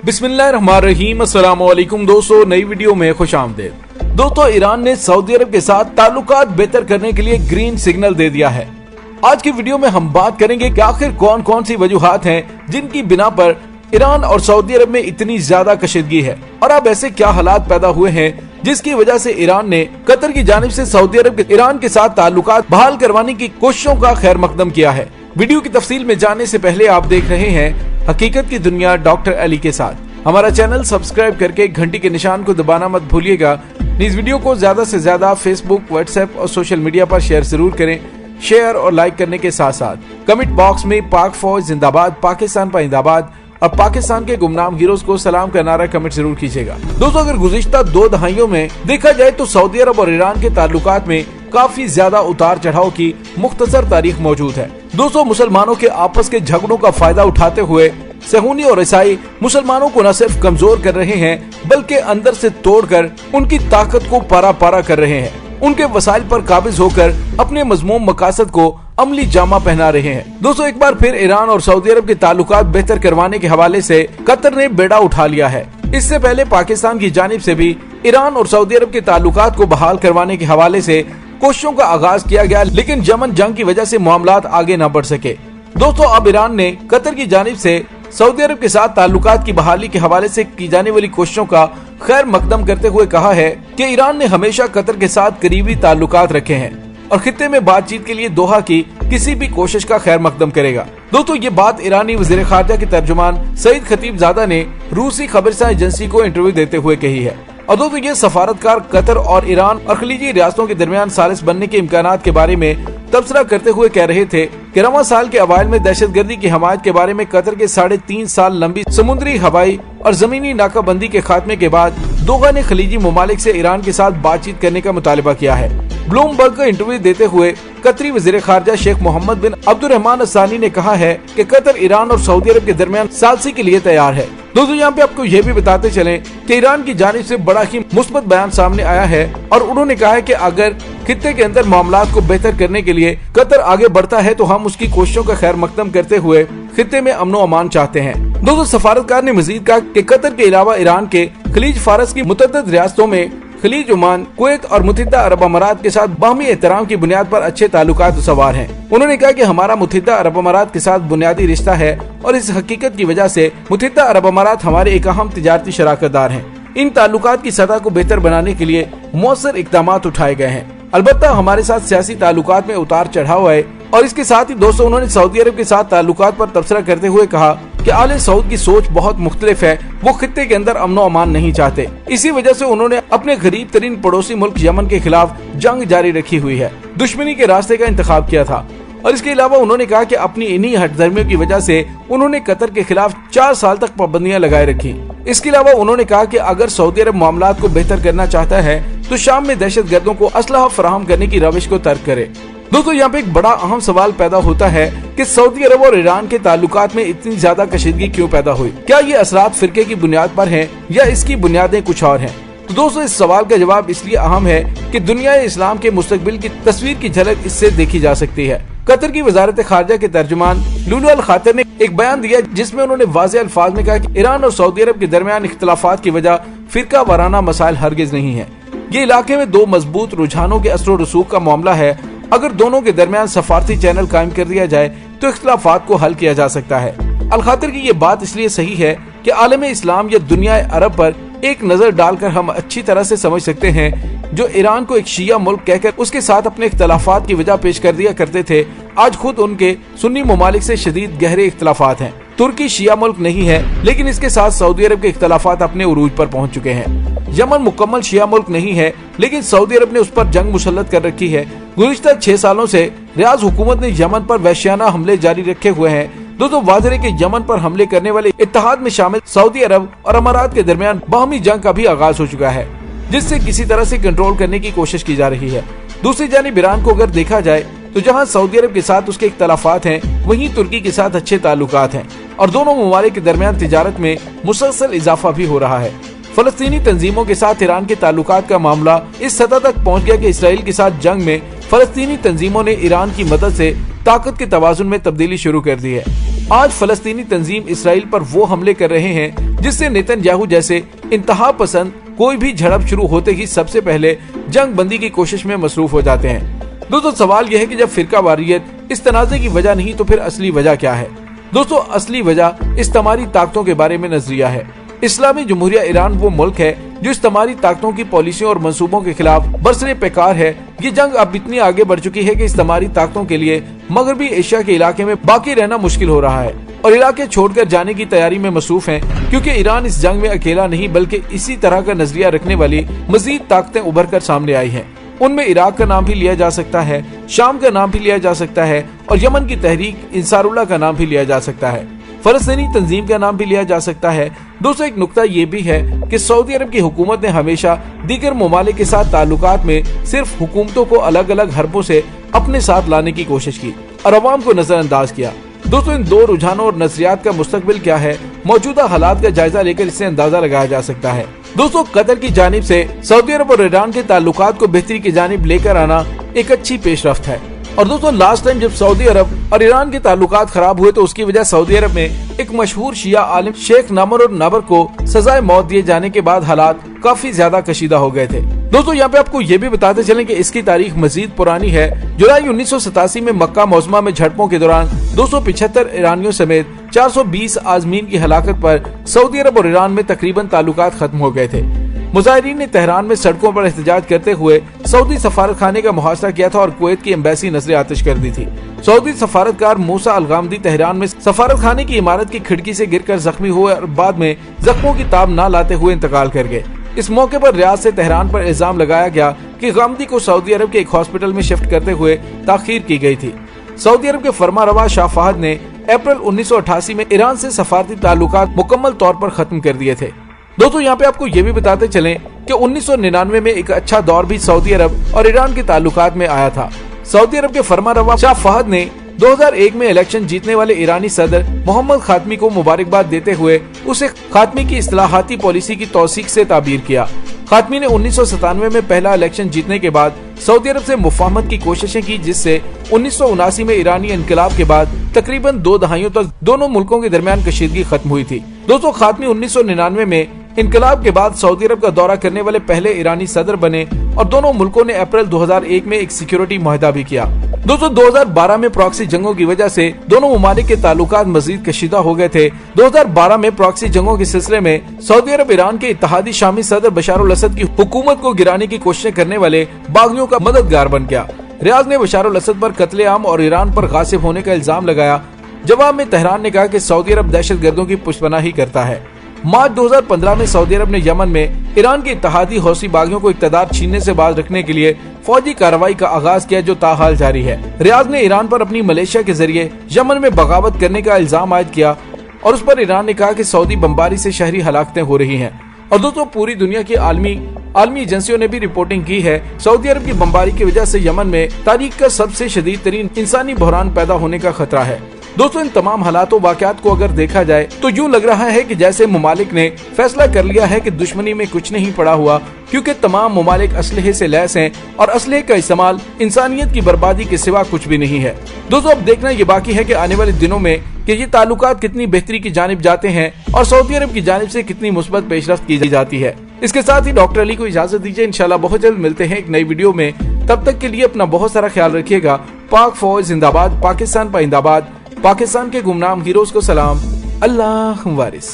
बिस्मिल्लाहिर्रहमानिर्रहीम। अस्सलाम वालेकुम दोस्तों, नई वीडियो में खुश आमदीद। दोस्तों, ईरान ने सऊदी अरब के साथ ताल्लुकात बेहतर करने के लिए ग्रीन सिग्नल दे दिया है। आज की वीडियो में हम बात करेंगे कि आखिर कौन कौन सी वजूहात हैं जिनकी बिना पर ईरान और सऊदी अरब में इतनी ज्यादा कशीदगी है, और अब ऐसे क्या हालात पैदा हुए हैं जिसकी वजह से ईरान ने कतर की जानिब से सऊदी अरब के ईरान के साथ ताल्लुकात बहाल करवाने की कोशिशों का खैर मकदम किया है। वीडियो की तफसील में जाने से पहले आप देख रहे हैं हकीकत की दुनिया डॉक्टर अली के साथ। हमारा चैनल सब्सक्राइब करके घंटी के निशान को दबाना मत भूलिएगा। इस वीडियो को ज्यादा से ज्यादा फेसबुक, व्हाट्सएप और सोशल मीडिया पर शेयर जरूर करें। शेयर और लाइक करने के साथ साथ कमेंट बॉक्स में पाक फौज जिंदाबाद, पाकिस्तान पाइंदाबाद और पाकिस्तान के गुमनाम हीरोज को सलाम का नारा कमेंट जरूर कीजिएगा। दोस्तों, अगर गुज़िश्ता 2 दहाइयों में देखा जाए तो सऊदी अरब और ईरान के ताल्लुकात में काफी ज्यादा उतार चढ़ाव की मुख्तसर तारीख मौजूद है। दोस्तों, मुसलमानों के आपस के झगड़ों का फायदा उठाते हुए सहूनी और ईसाई मुसलमानों को न सिर्फ कमजोर कर रहे हैं बल्कि अंदर से तोड़कर उनकी ताकत को पारा पारा कर रहे हैं। उनके वसाइल पर काबिज होकर अपने मजमूम मकासद को अमली जामा पहना रहे हैं। दोस्तों, एक बार फिर ईरान और सऊदी अरब के ताल्लुकात बेहतर करवाने के हवाले से कतर ने बेड़ा उठा लिया है। इससे पहले पाकिस्तान की जानिब से भी ईरान और सऊदी अरब के ताल्लुकात को बहाल करवाने के हवाले से कोशिशों का आगाज किया गया, लेकिन यमन जंग की वजह से मामलात आगे न बढ़ सके। दोस्तों, अब ईरान ने कतर की जानिब से सऊदी अरब के साथ ताल्लुकात की बहाली के हवाले से की जाने वाली कोशिशों का खैर मकदम करते हुए कहा है कि ईरान ने हमेशा कतर के साथ करीबी ताल्लुकात रखे हैं और खित्ते में बातचीत के लिए दोहा की किसी भी कोशिश का खैर मकदम करेगा। दोस्तों, ये बात ईरानी वज़ीर ख़ारजा के तर्जुमान सईद खतीबज़ादा ने रूसी खबरसां एजेंसी को इंटरव्यू देते हुए कही है। और दोस्तों, ये सफारतकार कतर और ईरान और खलीजी रियासतों के दरमियान सालिस बनने के इम्कानात के बारे में तबसरा करते हुए कह रहे थे कि रवां साल के अवाइल में दहशतगर्दी की हमायत के बारे में कतर के 3.5 साल लंबी समुद्री, हवाई और जमीनी नाकाबंदी के खात्मे के बाद दोहा ने खलीजी ममालिक से ईरान के साथ बातचीत करने का मुतालिबा किया है। ब्लूमबर्ग को इंटरव्यू देते हुए कतरी वज़ीर ख़ारजा शेख मोहम्मद बिन अब्दुर्रहमान असानी ने कहा है कि कतर ईरान और सऊदी अरब के दरमियान सालसी के लिए तैयार है। दोस्तों, यहाँ पे आपको ये भी बताते चलें कि ईरान की जानिब से बड़ा ही मुस्बत बयान सामने आया है और उन्होंने कहा है कि अगर खित्ते के अंदर मामलात को बेहतर करने के लिए कतर आगे बढ़ता है तो हम उसकी कोशिशों का खैर मकदम करते हुए खित्ते में अमन अमान चाहते हैं। दोस्तों, सफारतकार ने मजीद कहा कि कतर के अलावा ईरान के खलीज फारस की मुतअद्दिद रियासतों में खलीज, ओमान, कुवैत और मुत्तहिदा अरब अमारात के साथ बाहमी एहतराम की बुनियाद पर अच्छे ताल्लुकात सवार हैं। उन्होंने कहा कि हमारा मुत्तहिदा अरब अमारात के साथ बुनियादी रिश्ता है और इस हकीकत की वजह से मुत्तहिदा अरब अमारात हमारे एक अहम तिजारती शराकतदार हैं। इन ताल्लुकात की सतह को बेहतर बनाने के लिए मौसर इक़दामात उठाए गए हैं। अलबत्ता हमारे साथ सियासी ताल्लुकात में उतार चढ़ाव है। और इसके साथ ही दोस्तों, उन्होंने सऊदी अरब के साथ ताल्लुकात पर तबसरा करते हुए कहा कि आले सऊद की सोच बहुत मुख्तलिफ है। वो खित्ते के अंदर अमन अमान नहीं चाहते। इसी वजह से उन्होंने अपने गरीब तरीन पड़ोसी मुल्क यमन के खिलाफ जंग जारी रखी हुई है, दुश्मनी के रास्ते का इंतखाब किया था। और इसके अलावा उन्होंने कहा कि अपनी इन्हीं हठधर्मियों की वजह से उन्होंने कतर के खिलाफ 4 साल तक पाबंदियां लगाए रखी। इसके अलावा उन्होंने कहा कि अगर सऊदी अरब मामलात को बेहतर करना चाहता है तो शाम में दहशत गर्दों को असलहा फराहम करने की रविश को तर्क करे। दोस्तों, यहाँ पे एक बड़ा अहम सवाल पैदा होता है कि सऊदी अरब और ईरान के ताल्लुकात में इतनी ज्यादा कशीदगी क्यों पैदा हुई? क्या ये असरात फिरके की बुनियाद पर हैं या इसकी बुनियादें कुछ और हैं? तो दोस्तों, इस सवाल का जवाब इसलिए अहम है कि दुनिया इस्लाम के मुस्तकबिल की तस्वीर की झलक इससे देखी जा सकती है। कतर की वजारत खारजा के तर्जुमान लुलु अल खातिर ने एक बयान दिया जिसमें उन्होंने वाज़ेह अल्फाज में कहा कि ईरान और सऊदी अरब के दरमियान इख्तिलाफात की वजह फिरका वाराना मसाइल हरगिज नहीं है। ये इलाके में 2 मजबूत रुझानों के असर रसूख का मामला है। अगर दोनों के दरमियान सफारती चैनल कायम कर दिया जाए तो इख्तिलाफात को हल किया जा सकता है। अल खातिर की ये बात इसलिए सही है कि आलम इस्लाम या दुनिया अरब पर एक नजर डालकर हम अच्छी तरह से समझ सकते हैं जो ईरान को एक शिया मुल्क कहकर उसके साथ अपने इख्तिलाफात की वजह पेश कर दिया करते थे, आज खुद उनके सुन्नी ममालिक से शदीद गहरे इख्तिलाफात हैं। तुर्की शिया मुल्क नहीं है, लेकिन इसके साथ सऊदी अरब के इख्तिलाफात अपने उरूज पर पहुंच चुके हैं। यमन मुकम्मल शिया मुल्क नहीं है, लेकिन सऊदी अरब ने उस पर जंग मुसल्लत कर रखी है। गुज़िश्ता 6 सालों से रियाज हुकूमत ने यमन पर वहशियाना हमले जारी रखे हुए हैं। दोस्तों, वाज़ेह है कि यमन पर हमले करने वाले इत्तेहाद में शामिल सऊदी अरब और अमारात के दरमियान बाहमी जंग का भी आगाज हो चुका है, जिससे किसी तरह से कंट्रोल करने की कोशिश की जा रही है। दूसरी जानिब ईरान को अगर देखा जाए तो जहां सऊदी अरब के साथ उसके इख्तिलाफात हैं, वहीं तुर्की के साथ अच्छे ताल्लुकात हैं और दोनों ममालिक के दरमियान तिजारत में मुसलसल इजाफा भी हो रहा है। फलस्तीनी तंजीमों के साथ ईरान के ताल्लुकात का मामला इस सतह तक पहुंच गया कि इसराइल के साथ जंग में फलस्तीनी तंजीमों ने ईरान की मदद से ताकत के तवाजुन में तब्दीली शुरू कर दी है। आज फलस्तीनी तंजीम इसराइल पर वो हमले कर रहे हैं जिससे नेतन्याहू जैसे इंतहा पसंद कोई भी झड़प शुरू होते ही सबसे पहले जंग बंदी की कोशिश में मसरूफ हो जाते हैं। दोस्तों सवाल यह है कि जब फिरका वारियत इस तनाज़े की वजह नहीं तो फिर असली वजह क्या है? दोस्तों असली वजह इस्तेमारी ताकतों के बारे में नजरिया है। इस्लामी जमहूरिया ईरान वो मुल्क है जो इस्तेमारी ताकतों की पॉलिसियों और मंसूबों के खिलाफ बरसरे पैकार है। ये जंग अब इतनी आगे बढ़ चुकी है कि इस्तेमारी ताकतों के लिए मगरबी एशिया के इलाके में बाकी रहना मुश्किल हो रहा है और इलाके छोड़कर जाने की तैयारी में मसरूफ हैं, क्योंकि ईरान इस जंग में अकेला नहीं बल्कि इसी तरह का नजरिया रखने वाली मजीद ताकतें उभर कर सामने आई हैं। उनमें इराक का नाम भी लिया जा सकता है, शाम का नाम भी लिया जा सकता है और यमन की तहरीक इंसारुल्लाह का नाम भी लिया जा सकता है, फलस्तीनी तंजीम का नाम भी लिया जा सकता है। दोस्तों एक नुक्ता ये भी है कि सऊदी अरब की हुकूमत ने हमेशा दीगर ममालिक के साथ ताल्लुकात में सिर्फ हुकूमतों को अलग अलग हरबों से अपने साथ लाने की कोशिश की और अवाम को नजरअंदाज किया। दोस्तों इन दो रुझानों और नजरियात का मुस्तकबिल क्या है, मौजूदा हालात का जायजा लेकर इससे अंदाजा लगाया जा सकता है। दोस्तों कतर की जानिब से सऊदी अरब और ईरान के ताल्लुकात को बेहतरी की जानिब लेकर आना एक अच्छी पेशरफ्त है। और दोस्तों लास्ट टाइम जब सऊदी अरब और ईरान के ताल्लुकात खराब हुए तो उसकी वजह सऊदी अरब में एक मशहूर शिया आलिम शेख नमर और नबर को सजाए मौत दिए जाने के बाद हालात काफी ज्यादा कशीदा हो गए थे। दोस्तों यहाँ पे आपको ये भी बताते चलें कि इसकी तारीख मजीद पुरानी है। जुलाई 1987 में मक्का मौजमा में झड़पों के दौरान 275 ईरानियों समेत 420 आजमीन की हलाकत पर सऊदी अरब और ईरान में तकरीबन ताल्लुकात खत्म हो गए थे। मुजाहिरीन ने तेहरान में सड़कों पर एहतजाज करते हुए सऊदी सफारत खाने का मुहासरा किया था और कुवैत की एम्बेसी नजर आतिश कर दी थी। सऊदी सफारतकार मूसा अलगामदी तेहरान में सफारत खाने की इमारत की खिड़की से गिरकर जख्मी हुए और बाद में जख्मों की ताब न लाते हुए इंतकाल कर गए। इस मौके पर रियाद से तेहरान पर इल्जाम लगाया गया कि गामदी को सऊदी अरब के एक हॉस्पिटल में शिफ्ट करते हुए ताखीर की गई थी। सऊदी अरब के फरमारवा शाह फहद ने अप्रैल 1988 में ईरान से सफारती ताल्लुकात मुकम्मल तौर पर खत्म कर दिए थे। दोस्तों यहाँ पे आपको ये भी बताते चलें कि 1999 में एक अच्छा दौर भी सऊदी अरब और ईरान के ताल्लुकात में आया था। सऊदी अरब के फरमारवा शाह फहद ने 2001 में इलेक्शन जीतने वाले ईरानी सदर मोहम्मद खातमी को मुबारकबाद देते हुए उसे खातमी की इस्लाहाती पॉलिसी की तौसीक से ताबीर किया। खातमी ने 1997 में पहला इलेक्शन जीतने के बाद सऊदी अरब से मुफाहमत की कोशिशें की, जिससे 1979 में ईरानी इनकलाब के बाद तकरीबन 2 दहाइयों तक दोनों मुल्कों के दरमियान कशीदगी खत्म हुई थी। दोस्तों खातमी 1999 में इनकलाब के बाद सऊदी अरब का दौरा करने वाले पहले ईरानी सदर बने और दोनों मुल्कों ने अप्रैल 2001 में एक सिक्योरिटी मुआहदा भी किया। दोस्तों 2012 में प्रॉक्सी जंगों की वजह से दोनों ममालिक के ताल्लुकात मजीद कशीदा हो गए थे। 2012 में प्रॉक्सी जंगों के सिलसिले में सऊदी अरब ईरान के इत्तेहादी शामी सदर बशार अल असद की हुकूमत को गिराने की कोशिशें करने वाले बागियों का मददगार बन गया। रियाद ने बशार अल असद पर कत्लेआम और ईरान पर गासिब होने का इल्जाम लगाया। जवाब में तेहरान ने कहा कि सऊदी अरब दहशत गर्दों की पुष्पनाही करता है। मार्च 2015 में सऊदी अरब ने यमन में ईरान के इत्तेहादी हौसी बागियों को इक़्तिदार छीनने से बाज रखने के लिए फौजी कार्रवाई का आगाज किया, जो ताहाल जारी है। रियाद ने ईरान पर अपनी मलेशिया के जरिए यमन में बगावत करने का इल्जाम आयद किया और उस पर ईरान ने कहा कि सऊदी बमबारी से शहरी हलाकतें हो रही हैं। और दोस्तों पूरी दुनिया की आलमी एजेंसियों ने भी रिपोर्टिंग की है, सऊदी अरब की बमबारी की वजह से यमन में तारीख का सबसे शदीद तरीन इंसानी बहरान पैदा होने का खतरा है। दोस्तों इन तमाम हालातों वाक़यात को अगर देखा जाए तो यूँ लग रहा है कि जैसे ममालिक ने फैसला कर लिया है कि दुश्मनी में कुछ नहीं पड़ा हुआ, क्योंकि तमाम ममालिक असलहे से लैस हैं और असलहे का इस्तेमाल इंसानियत की बर्बादी के सिवा कुछ भी नहीं है। दोस्तों अब देखना ये बाकी है कि आने वाले दिनों में कि ये ताल्लुकात कितनी बेहतरी की जानिब जाते हैं और सऊदी अरब की जानिब से कितनी मुस्बत पेशरफ्त की जाती है। इसके साथ ही डॉक्टर अली को इजाजत दीजिए, इंशाल्लाह बहुत जल्द मिलते हैं एक नई वीडियो में। तब तक के लिए अपना बहुत सारा ख्याल रखिएगा। पाक फौज जिंदाबाद, पाकिस्तान पाइंदाबाद, पाकिस्तान के गुमनाम हीरोज को सलाम, अल्लाह वारिस।